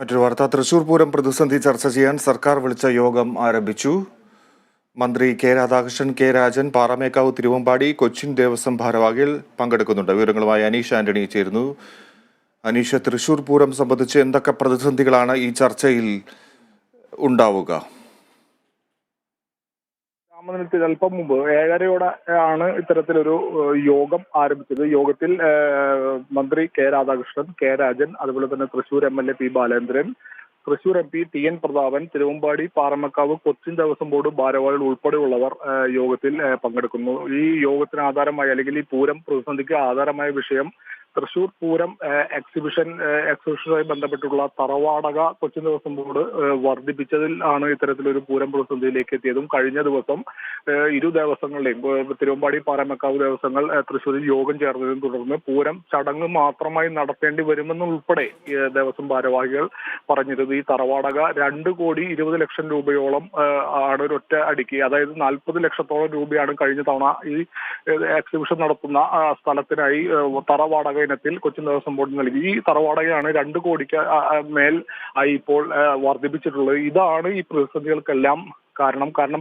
മറ്റൊരു വാർത്ത, തൃശൂർ പൂരം പ്രതിസന്ധി ചർച്ച ചെയ്യാൻ സർക്കാർ വിളിച്ച യോഗം ആരംഭിച്ചു. മന്ത്രി കെ രാധാകൃഷ്ണൻ, കെ രാജൻ, പാറമേക്കാവ്, തിരുവമ്പാടി, കൊച്ചിൻ ദേവസ്വം ഭാരവാഹികൾ പങ്കെടുക്കുന്നുണ്ട്. വിവരങ്ങളുമായി അനീഷ് ആന്റണി ചേരുന്നു. അനീഷ്, തൃശൂർ പൂരം സംബന്ധിച്ച് എന്തൊക്കെ പ്രതിസന്ധികളാണ് ഈ ചർച്ചയിൽ ഉണ്ടാവുക? രാമദിനത്തിൽ അല്പം മുമ്പ് 7:30 ആണ് ഇത്തരത്തിലൊരു യോഗം ആരംഭിച്ചത്. യോഗത്തിൽ മന്ത്രി കെ രാധാകൃഷ്ണൻ, കെ രാജൻ, അതുപോലെ തന്നെ Thrissur MLA P Balendran, Thrissur MP TN Prathapan, Thiruvambadi, Paramekkavu, Cochin Devaswom board ഭാരവാഹികൾ ഉൾപ്പെടെയുള്ളവർ യോഗത്തിൽ പങ്കെടുക്കുന്നു. ഈ യോഗത്തിന് ആധാരമായി, അല്ലെങ്കിൽ ഈ പൂരം പ്രതിസന്ധിക്ക് ആധാരമായ വിഷയം തൃശൂർ പൂരം എക്സിബിഷനുമായി ബന്ധപ്പെട്ടുള്ള തറവാടക കൊച്ചിൻ ദേവസ്വം ബോർഡ് വർദ്ധിപ്പിച്ചതിൽ ആണ് ഇത്തരത്തിലൊരു പൂരം പ്രതിസന്ധിയിലേക്ക് എത്തിയതും. കഴിഞ്ഞ ദിവസം ഇരു ദേവസ്വങ്ങളുടെയും, തിരുവമ്പാടി, പാറമേക്കാവ് ദേവസ്വങ്ങൾ തൃശ്ശൂരിൽ യോഗം ചേർന്നതിനെ തുടർന്ന് പൂരം ചടങ്ങ് മാത്രമായി നടത്തേണ്ടി വരുമെന്നുൾപ്പെടെ ദേവസ്വം ഭാരവാഹികൾ പറഞ്ഞിരുന്നു. ഈ തറവാടക 2,20,00,000 രൂപയോളം ആണ് ഒരൊറ്റ അടിക്ക്, അതായത് 40 ലക്ഷത്തോളം രൂപയാണ് കഴിഞ്ഞ തവണ ഈ എക്സിബിഷൻ നടത്തുന്ന സ്ഥലത്തിനായി തറവാടക ഇനത്തിൽ കൊച്ചിൻ ദേവസ്വം ബോർഡ് നൽകി. ഈ തറവാടകയാണ് 2 കോടിക്ക് മേൽ ആയി ഇപ്പോൾ വർദ്ധിപ്പിച്ചിട്ടുള്ളത്. ഇതാണ് ഈ പ്രതിസന്ധികൾക്കെല്ലാം കാരണം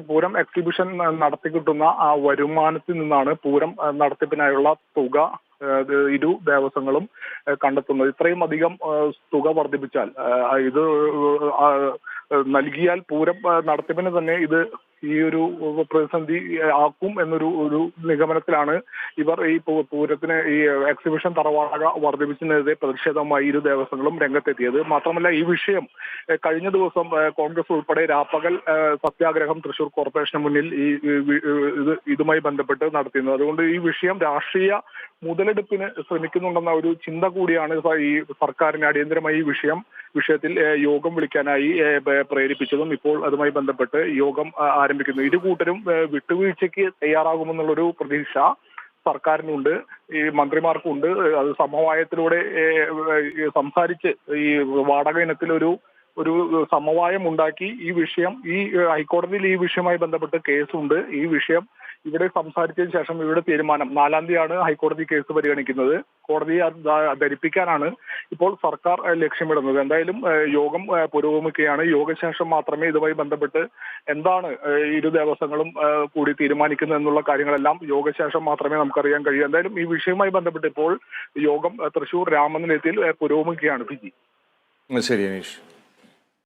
പൂരം എക്സിബിഷൻ നടത്തി കിട്ടുന്ന ആ വരുമാനത്തിൽ നിന്നാണ് പൂരം നടത്തിപ്പിനായുള്ള തുക ഇരു ദേവസ്വങ്ങളും കണ്ടെത്തുന്നത്. ഇത്രയും അധികം തുക വർദ്ധിപ്പിച്ചാൽ, ഇത് നൽകിയാൽ പൂരം നടത്തിപ്പിന് തന്നെ ഇത് ഈ ഒരു പ്രതിസന്ധി ആക്കും എന്നൊരു നിഗമനത്തിലാണ് ഇവർ ഈ പൂരത്തിന് ഈ എക്സിബിഷൻ തറവാടക വർദ്ധിപ്പിച്ചതിനെതിരെ പ്രതിഷേധമായി ഇരു ദേവസ്വങ്ങളും രംഗത്തെത്തിയത്. മാത്രമല്ല, ഈ വിഷയം കഴിഞ്ഞ ദിവസം കോൺഗ്രസ് ഉൾപ്പെടെ രാപ്പകൽ സത്യാഗ്രഹം തൃശൂർ കോർപ്പറേഷന് മുന്നിൽ ഇതുമായി ബന്ധപ്പെട്ട് നടത്തിയിരുന്നു. അതുകൊണ്ട് ഈ വിഷയം രാഷ്ട്രീയ മുതലെടുപ്പിന് ശ്രമിക്കുന്നുണ്ടെന്ന ഒരു ചിന്ത കൂടിയാണ് ഈ സർക്കാരിനെ അടിയന്തരമായി ഈ വിഷയത്തിൽ യോഗം വിളിക്കാനായി പ്രേരിപ്പിച്ചതും. ഇപ്പോൾ അതുമായി ബന്ധപ്പെട്ട് യോഗം ആരംഭിക്കുന്നു. ഇരു കൂട്ടരും വിട്ടുവീഴ്ചയ്ക്ക് തയ്യാറാകുമെന്നുള്ളൊരു പ്രതീക്ഷ സർക്കാരിനുണ്ട്, ഈ മന്ത്രിമാർക്കുണ്ട്. അത് സമവായത്തിലൂടെ സംസാരിച്ച് ഈ വാടക ഇനത്തിലൊരു സമവായം ഉണ്ടാക്കി ഈ വിഷയം, ഈ ഹൈക്കോടതിയിൽ ഈ വിഷയവുമായി ബന്ധപ്പെട്ട് കേസുണ്ട്. ഈ വിഷയം ഇവിടെ സംസാരിച്ചതിന് ശേഷം ഇവിടെ തീരുമാനം 4-ാം തീയതിയാണ് ഹൈക്കോടതി കേസ് പരിഗണിക്കുന്നത്. കോടതിയെ ധരിപ്പിക്കാനാണ് ഇപ്പോൾ സർക്കാർ ലക്ഷ്യമിടുന്നത്. എന്തായാലും യോഗം പുരോഗമിക്കുകയാണ്. യോഗശേഷം മാത്രമേ ഇതുമായി ബന്ധപ്പെട്ട് എന്താണ് ഇരു ദേവസ്വങ്ങളും കൂടി തീരുമാനിക്കുന്നത് എന്നുള്ള കാര്യങ്ങളെല്ലാം യോഗശേഷം മാത്രമേ നമുക്കറിയാൻ കഴിയൂ. എന്തായാലും ഈ വിഷയവുമായി ബന്ധപ്പെട്ട് ഇപ്പോൾ യോഗം തൃശൂർ രാമനിലയത്തിൽ പുരോഗമിക്കുകയാണ്. ശരി അനീഷ്.